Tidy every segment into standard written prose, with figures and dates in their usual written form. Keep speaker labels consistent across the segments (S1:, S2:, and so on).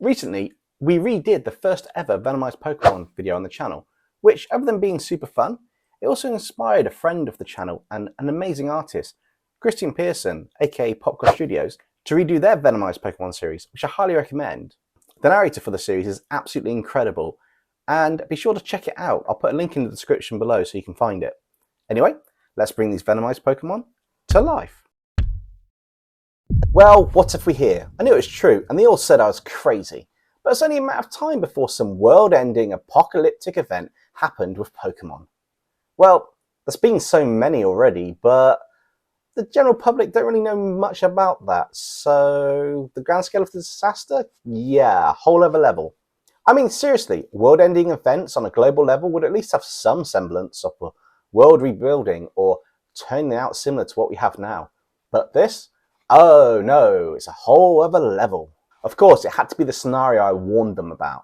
S1: Recently, we redid the first ever Venomized Pokemon video on the channel, which, other than being super fun, it also inspired a friend of the channel and an amazing artist, Christian Pearson, aka Popcore Studios, to redo their Venomized Pokemon series, which I highly recommend. The narrator for the series is absolutely incredible, and be sure to check it out. I'll put a link in the description below so you can find it. Anyway, let's bring these Venomized Pokemon to life. Well, what if we hear? I knew it was true, and they all said I was crazy. But it's only a matter of time before some world-ending apocalyptic event happened with Pokemon. Well, there's been so many already, but the general public don't really know much about that. So, the grand scale of the disaster? Yeah, whole other level. I mean, seriously, world-ending events on a global level would at least have some semblance of a world rebuilding or turning out similar to what we have now. But this? Oh no, it's a whole other level. Of course, it had to be the scenario I warned them about.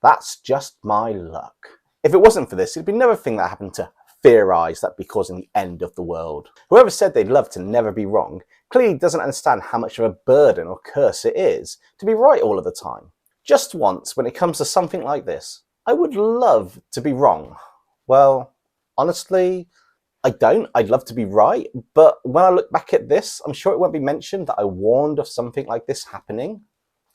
S1: That's just my luck. If it wasn't for this, it'd be another thing that happened to theorize that'd be causing the end of the world. Whoever said they'd love to never be wrong clearly doesn't understand how much of a burden or curse it is to be right all of the time. Just once, when it comes to something like this, I would love to be wrong. Well, honestly, I don't. I'd love to be right, but when I look back at this, I'm sure it won't be mentioned that I warned of something like this happening.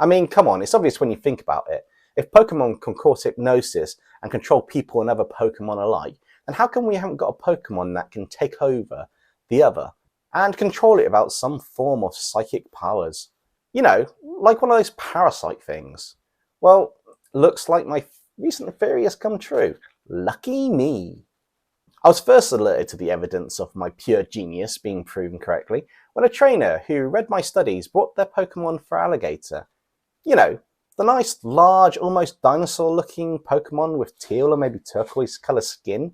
S1: I mean, come on, it's obvious when you think about it. If Pokemon can cause hypnosis and control people and other Pokemon alike, then how come we haven't got a Pokemon that can take over the other and control it without some form of psychic powers? You know, like one of those parasite things. Well, looks like my recent theory has come true. Lucky me. I was first alerted to the evidence of my pure genius being proven correctly when a trainer who read my studies brought their Pokemon for Alligator. You know, the nice, large, almost dinosaur-looking Pokemon with teal or maybe turquoise colour skin,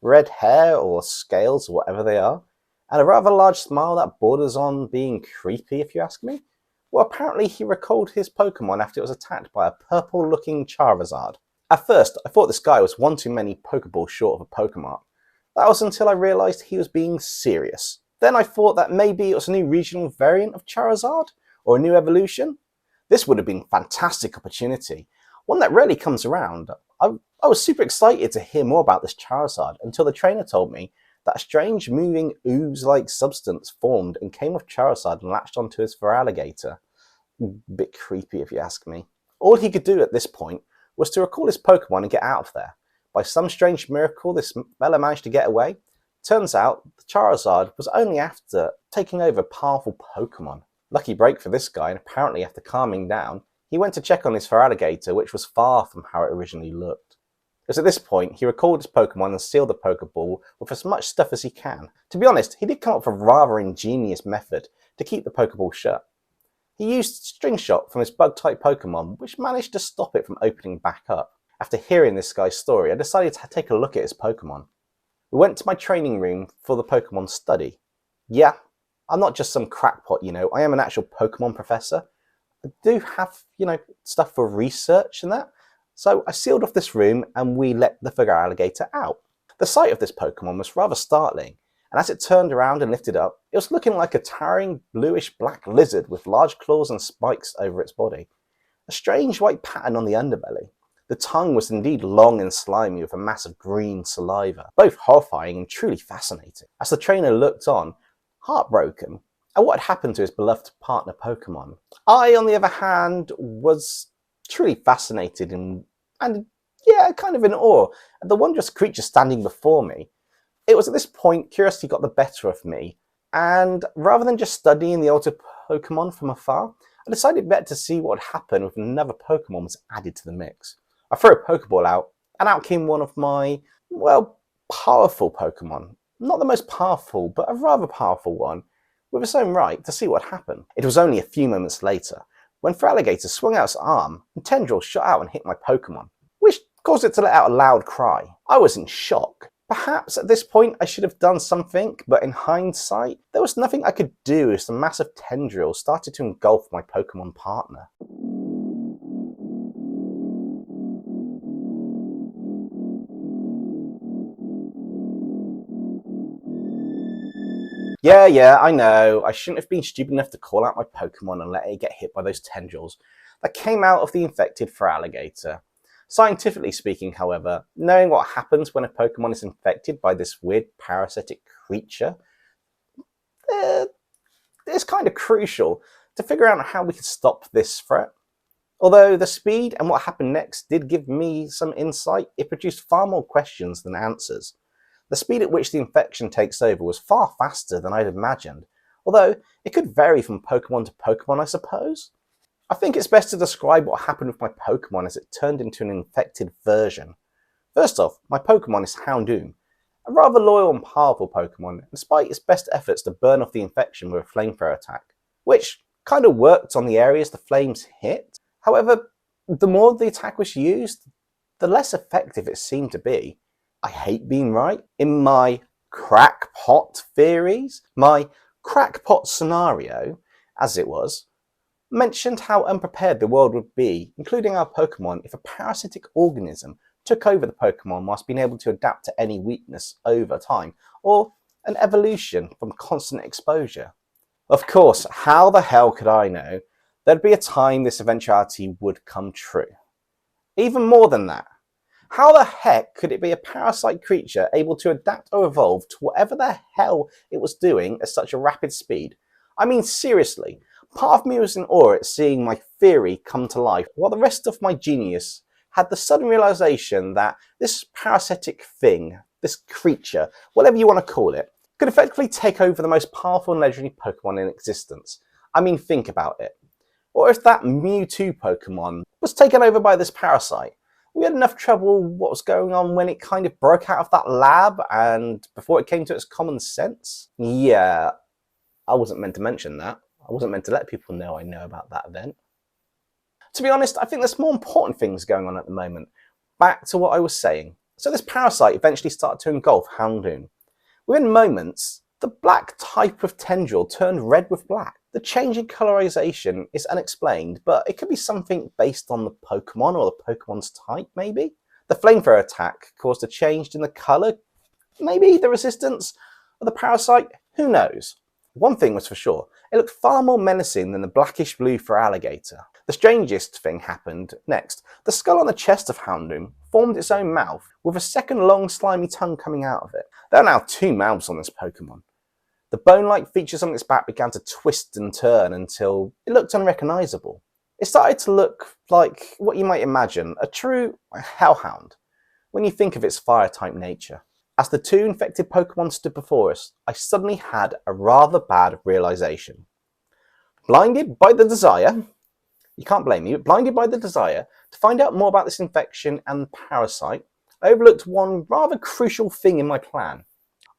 S1: red hair or scales or whatever they are, and a rather large smile that borders on being creepy if you ask me. Well, apparently he recalled his Pokemon after it was attacked by a purple-looking Charizard. At first, I thought this guy was one too many Pokeballs short of a Pokemon. That was until I realised he was being serious. Then I thought that maybe it was a new regional variant of Charizard, or a new evolution. This would have been a fantastic opportunity, one that rarely comes around. I was super excited to hear more about this Charizard until the trainer told me that a strange moving ooze-like substance formed and came off Charizard and latched onto his Feraligatr. Bit creepy if you ask me. All he could do at this point was to recall his Pokemon and get out of there. By some strange miracle, this fella managed to get away. Turns out, the Charizard was only after taking over powerful Pokemon. Lucky break for this guy, and apparently after calming down, he went to check on his Feraligatr, which was far from how it originally looked. It was at this point he recalled his Pokemon and sealed the Pokeball with as much stuff as he can. To be honest, he did come up with a rather ingenious method to keep the Pokeball shut. He used String Shot from his Bug-type Pokemon, which managed to stop it from opening back up. After hearing this guy's story, I decided to take a look at his Pokemon. We went to my training room for the Pokemon study. Yeah, I'm not just some crackpot, you know, I am an actual Pokemon professor. I do have, stuff for research and that. So I sealed off this room and we let the Feraligatr out. The sight of this Pokemon was rather startling, and as it turned around and lifted up, it was looking like a towering bluish-black lizard with large claws and spikes over its body. A strange white pattern on the underbelly. The tongue was indeed long and slimy with a mass of green saliva, both horrifying and truly fascinating. As the trainer looked on, heartbroken at what had happened to his beloved partner Pokemon, I, on the other hand, was truly fascinated and kind of in awe at the wondrous creature standing before me. It was at this point curiosity got the better of me, and rather than just studying the altered Pokemon from afar, I decided better to see what would happen if another Pokemon was added to the mix. I threw a Pokeball out, and out came one of my, powerful Pokemon. Not the most powerful, but a rather powerful one, with its own right, to see what happened. It was only a few moments later, when Feraligatr swung out its arm, and tendrils shot out and hit my Pokemon, which caused it to let out a loud cry. I was in shock. Perhaps at this point I should have done something, but in hindsight, there was nothing I could do as the massive tendrils started to engulf my Pokemon partner. Yeah, I know. I shouldn't have been stupid enough to call out my Pokemon and let it get hit by those tendrils. that came out of the infected Feraligatr. Scientifically speaking, however, knowing what happens when a Pokemon is infected by this weird parasitic creature is kind of crucial to figure out how we can stop this threat. Although the speed and what happened next did give me some insight, it produced far more questions than answers. The speed at which the infection takes over was far faster than I'd imagined, although it could vary from Pokemon to Pokemon, I suppose. I think it's best to describe what happened with my Pokemon as it turned into an infected version. First off, my Pokemon is Houndoom, a rather loyal and powerful Pokemon, despite its best efforts to burn off the infection with a flamethrower attack, which kind of worked on the areas the flames hit. However, the more the attack was used, the less effective it seemed to be. I hate being right. In my crackpot theories, my crackpot scenario, as it was, mentioned how unprepared the world would be, including our Pokemon, if a parasitic organism took over the Pokemon whilst being able to adapt to any weakness over time, or an evolution from constant exposure. Of course, how the hell could I know there'd be a time this eventuality would come true? Even more than that, how the heck could it be a parasite creature able to adapt or evolve to whatever the hell it was doing at such a rapid speed? I mean, seriously, part of me was in awe at seeing my theory come to life, while the rest of my genius had the sudden realization that this parasitic thing, this creature, whatever you want to call it, could effectively take over the most powerful and legendary Pokemon in existence. I mean, think about it. Or if that Mewtwo Pokemon was taken over by this parasite? We had enough trouble what was going on when it kind of broke out of that lab and before it came to its common sense. Yeah, I wasn't meant to mention that. I wasn't meant to let people know I know about that event. To be honest, I think there's more important things going on at the moment. Back to what I was saying. So this parasite eventually started to engulf Houndoom. Within moments, the black type of tendril turned red with black. The change in colorization is unexplained, but it could be something based on the Pokemon or the Pokemon's type, maybe? The flamethrower attack caused a change in the color, maybe the resistance of the parasite, who knows? One thing was for sure, it looked far more menacing than the blackish blue Feraligatr. The strangest thing happened next. The skull on the chest of Houndoom formed its own mouth, with a second long slimy tongue coming out of it. There are now two mouths on this Pokemon. The bone-like features on its back began to twist and turn until it looked unrecognisable. It started to look like what you might imagine, a true hellhound, when you think of its fire-type nature. As the two infected Pokemon stood before us, I suddenly had a rather bad realisation. Blinded by the desire, you can't blame me, but blinded by the desire to find out more about this infection and the parasite, I overlooked one rather crucial thing in my plan.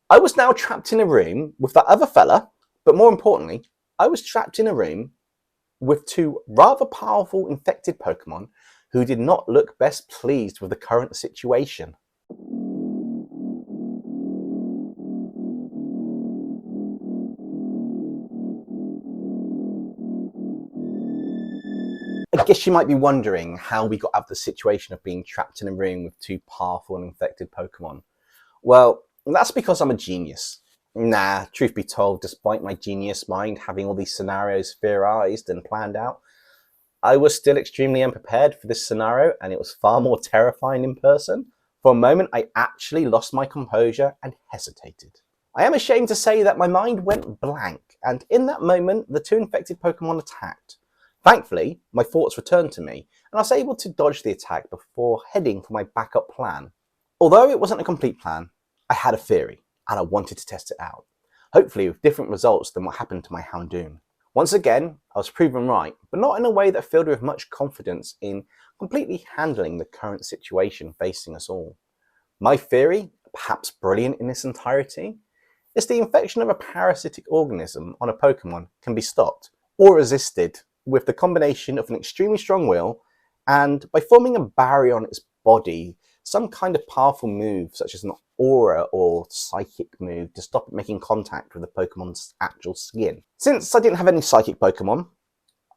S1: I was now trapped in a room with that other fella, but more importantly, I was trapped in a room with two rather powerful infected Pokemon who did not look best pleased with the current situation. I guess you might be wondering how we got out of the situation of being trapped in a room with two powerful and infected Pokemon. Well, that's because I'm a genius. Nah, truth be told, despite my genius mind having all these scenarios theorized and planned out, I was still extremely unprepared for this scenario, and it was far more terrifying in person. For a moment, I actually lost my composure and hesitated. I am ashamed to say that my mind went blank, and in that moment, the two infected Pokemon attacked. Thankfully, my thoughts returned to me, and I was able to dodge the attack before heading for my backup plan. Although it wasn't a complete plan, I had a theory, and I wanted to test it out. Hopefully with different results than what happened to my Houndoom. Once again, I was proven right, but not in a way that filled me with much confidence in completely handling the current situation facing us all. My theory, perhaps brilliant in its entirety, is the infection of a parasitic organism on a Pokemon can be stopped or resisted with the combination of an extremely strong will and by forming a barrier on its body, some kind of powerful move such as an aura or psychic move to stop it making contact with the Pokemon's actual skin. Since I didn't have any psychic Pokemon,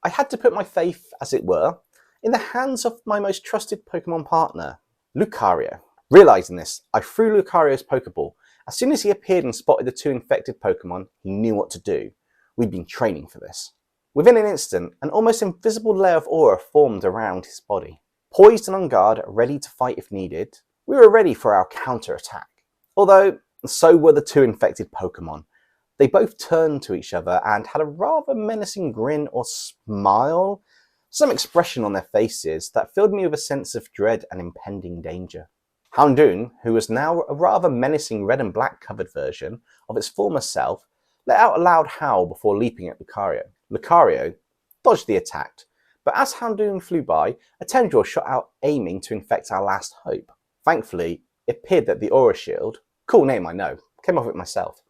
S1: I had to put my faith, as it were, in the hands of my most trusted Pokemon partner, Lucario. Realising this, I threw Lucario's Pokeball. As soon as he appeared and spotted the two infected Pokemon, he knew what to do. We'd been training for this. Within an instant, an almost invisible layer of aura formed around his body. Poised and on guard, ready to fight if needed, we were ready for our counter-attack. Although, so were the two infected Pokemon. They both turned to each other and had a rather menacing grin or smile, some expression on their faces that filled me with a sense of dread and impending danger. Houndoom, who was now a rather menacing red and black covered version of its former self, let out a loud howl before leaping at Lucario. Lucario dodged the attack, but as Houndoom flew by, a tendril shot out aiming to infect our last hope. Thankfully, it appeared that the Aura Shield, cool name I know, came off it myself,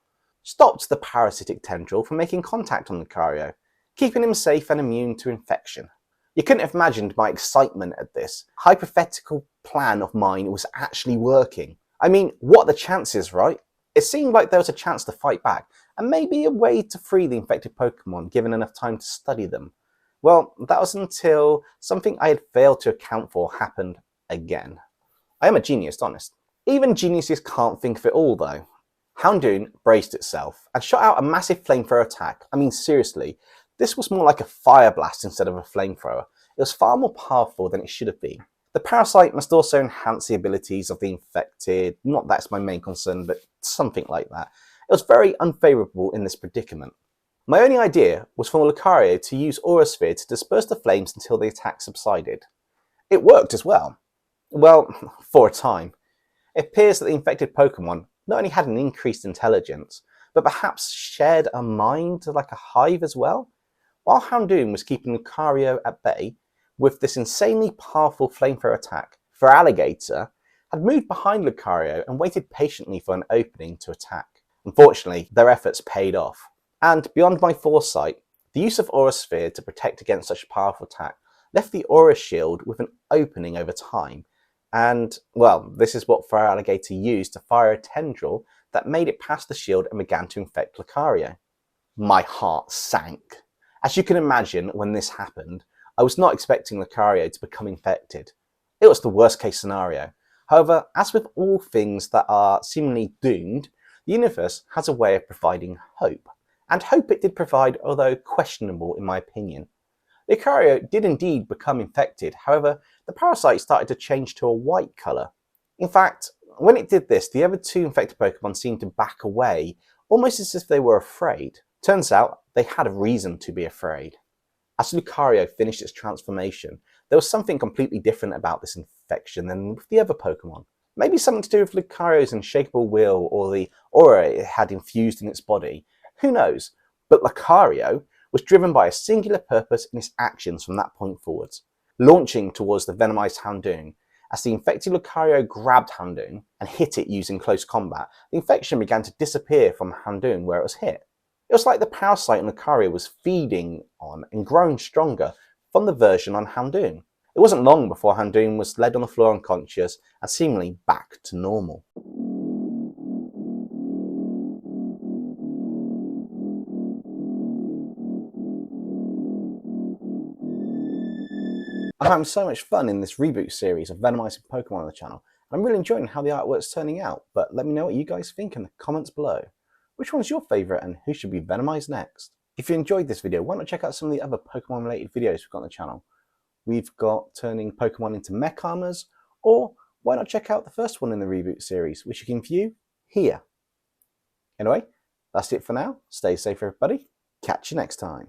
S1: stopped the parasitic tendril from making contact on Lucario, keeping him safe and immune to infection. You couldn't have imagined my excitement at this hypothetical plan of mine was actually working. I mean, what are the chances, right? It seemed like there was a chance to fight back, and maybe a way to free the infected Pokemon given enough time to study them. Well, that was until something I had failed to account for happened again. I am a genius, honest. Even geniuses can't think of it all though. Houndoom braced itself and shot out a massive flamethrower attack. I mean seriously, this was more like a fire blast instead of a flamethrower. It was far more powerful than it should have been. The parasite must also enhance the abilities of the infected, not that's my main concern, but something like that. It was very unfavourable in this predicament. My only idea was for Lucario to use Aura Sphere to disperse the flames until the attack subsided. It worked as well. Well, for a time. It appears that the infected Pokemon not only had an increased intelligence, but perhaps shared a mind like a hive as well. While Houndoom was keeping Lucario at bay with this insanely powerful flamethrower attack, Feraligatr had moved behind Lucario and waited patiently for an opening to attack. Unfortunately, their efforts paid off. And beyond my foresight, the use of Aura Sphere to protect against such a powerful attack left the Aura Shield with an opening over time. And, well, this is what Feraligatr used to fire a tendril that made it past the shield and began to infect Lucario. My heart sank. As you can imagine, when this happened, I was not expecting Lucario to become infected. It was the worst case scenario. However, as with all things that are seemingly doomed, the universe has a way of providing hope. And hope it did provide, although questionable in my opinion. Lucario did indeed become infected, however, the parasite started to change to a white colour. In fact, when it did this, the other two infected Pokemon seemed to back away, almost as if they were afraid. Turns out, they had a reason to be afraid. As Lucario finished its transformation, there was something completely different about this infection than with the other Pokemon. Maybe something to do with Lucario's unshakable will or the aura it had infused in its body. Who knows? But Lucario was driven by a singular purpose in its actions from that point forwards, launching towards the venomized Houndoom. As the infected Lucario grabbed Houndoom and hit it using close combat, the infection began to disappear from Houndoom where it was hit. It was like the parasite on Lucario was feeding on and growing stronger from the version on Houndoom. It wasn't long before Houndoom was led on the floor unconscious and seemingly back to normal. I'm having so much fun in this reboot series of venomizing Pokemon on the channel. I'm really enjoying how the artwork's turning out, but let me know what you guys think in the comments below. Which one's your favourite and who should be venomized next? If you enjoyed this video, why not check out some of the other Pokemon related videos we've got on the channel. We've got turning Pokemon into mech armors, or why not check out the first one in the reboot series, which you can view here. Anyway, that's it for now. Stay safe everybody. Catch you next time.